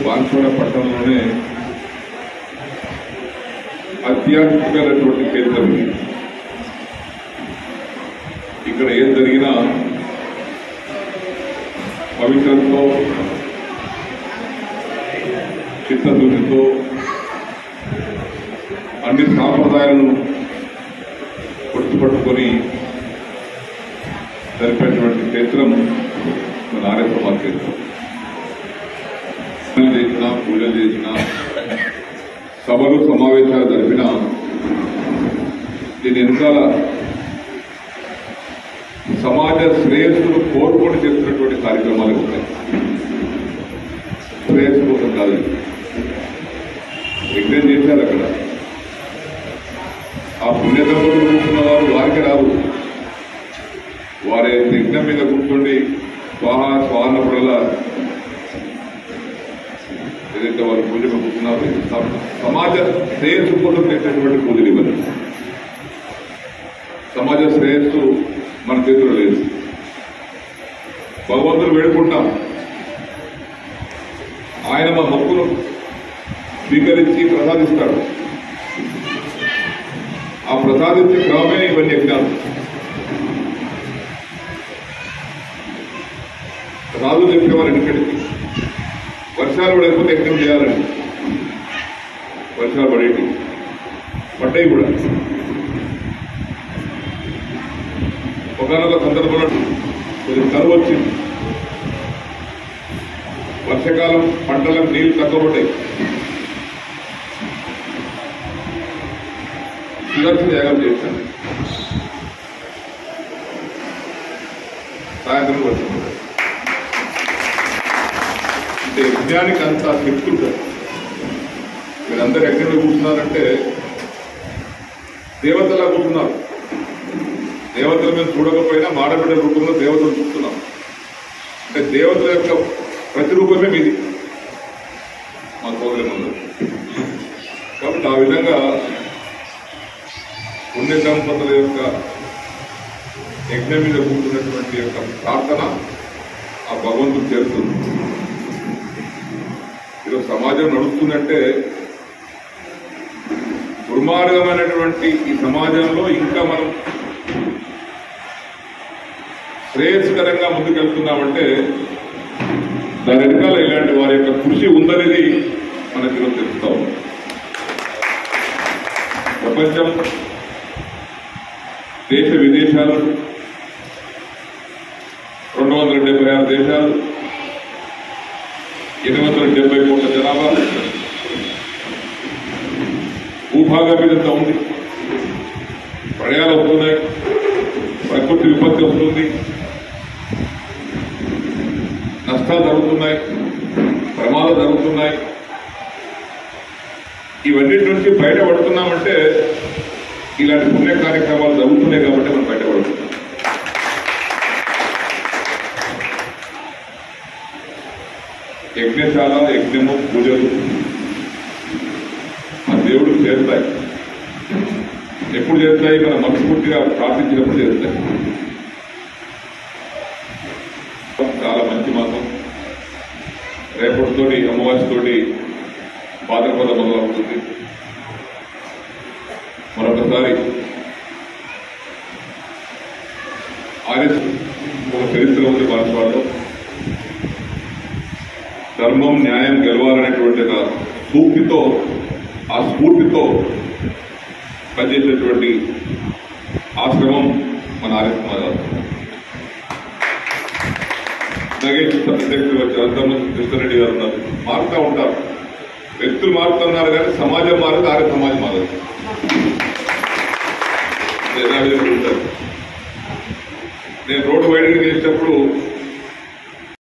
బాన్స్వాడ పట్టణంలోనే అత్యాధునికమైనటువంటి కేంద్రం. ఇక్కడ ఏం జరిగినా పవిత్రతతో చిత్తశుద్ధితో అన్ని సాంప్రదాయాలను గుర్తుపట్టుకొని జరిపేటువంటి క్షేత్రం మన ఆర్యసభ క్షేత్రం. చేసిన పూజలు చేసిన సభలు సమావేశాలు జరిపిన దీని వెనకాల సమాజ శ్రేయస్సును కోరుకొని చేస్తున్నటువంటి కార్యక్రమాలు ఉంటాయి. శ్రేయస్సు కోసం కాదు, యజ్ఞం చేశారు అక్కడ. ఆ పుణ్యదంపతులు కూర్చున్న వారు వారికి రాదు. వారి యజ్ఞం మీద కూర్చోండి స్వాహా స్వాన్నప్పుడల్లా ఏదైతే వారు పూజలు కూర్చున్నారు సమాజ శ్రేయస్సు కోసం చేసినటువంటి పూజలు ఇవ్వరు. సమాజ శ్రేయస్సు మన చేతిలో లేదు. భగవంతుడు వేడుకుంటాం, ఆయన మా మొక్కును స్వీకరించి ప్రసాదిస్తాడు. ఆ ప్రసాదించే క్రమమే ఇవన్నీ యజ్ఞాలు. రాజు చెప్పేవారు ఎన్నికడికి వర్షాలు పడకపోతే యజ్ఞం చేయాలండి. వర్షాలు పడేటి పడ్డాయి కూడా. ఒకనొక సందర్భంలో కొంచెం కరువు వచ్చింది. వర్షాకాలం పంటలకు నీళ్లు తక్కువ పడ్డాయి. సుదర్శన యాగం చేశాను. సాయంత్రం వర్షం పడ్డాయి. అంటే యజ్ఞానికి అంత శక్తి ఉంటుంది. మీరందరూ యజ్ఞంలో కూర్చున్నారంటే దేవతలా కూర్చున్నారు. దేవతల మీద చూడకపోయినా మాడబిడ్డ రూపంలో దేవతలు చూస్తున్నాం. అంటే దేవతల యొక్క ప్రతిరూపమే మీది మా సోదరి ముందు. కాబట్టి ఆ విధంగా పుణ్య దంపతుల యొక్క యజ్ఞం మీద కూర్చున్నటువంటి యొక్క ప్రార్థన ఆ భగవంతుడు చేరుతుంది. ఈరోజు సమాజం నడుస్తుందంటే దుర్మార్గమైనటువంటి ఈ సమాజంలో ఇంకా మనం శ్రేయస్కరంగా ముందుకెళ్తున్నామంటే దాని వెనకాల ఇలాంటి వారి యొక్క కృషి ఉందనేది మనకి ఈరోజు తెలుస్తా ఉంది. ప్రపంచం దేశ విదేశాలు 276 దేశాలు 870 కోట్ల జనాభా భూభాగం మీద ఉంది. ప్రళయాలు వస్తున్నాయి, ప్రకృతి విపత్తి వస్తుంది, నష్టాలు జరుగుతున్నాయి, ప్రమాదాలు జరుగుతున్నాయి. ఇవన్నిటి నుంచి బయటపడుతున్నామంటే ఇలాంటి పుణ్య కార్యక్రమాలు జరుగుతున్నాయి కాబట్టి మనం బయటపడుతున్నాం. యజ్ఞశాల, యజ్ఞము, పూజలు మన దేవుడికి చేరుతాయి. ఎప్పుడు చేస్తాయి? మనం మనస్ఫూర్తిగా ప్రార్థించినప్పుడు చేస్తాయి. చాలా మంచి మాసం. రేపటితోటి అమావాస్యతోటి భాద్రపద మొదలవుతుంది. మరొకసారి ఆర్ఎస్ ఒక చరిత్ర ఉంది భారతవాడలో. ధర్మం న్యాయం గెలవాలనేటువంటి ఒక సూక్తితో ఆ స్ఫూర్తితో పనిచేసేటువంటి ఆశ్రమం మన ఆర్ఎస్ సమాజం. అధ్యక్షులు వచ్చి అంతమంది కృష్ణారెడ్డి గారు ఉన్నారు. మారుతూ ఉంటారు, వ్యక్తులు మారుతున్నారు కానీ సమాజం మారదు, ఆర్య సమాజం మారదు. ఉంటారు. నేను రోడ్డు వైడింగ్ చేసేటప్పుడు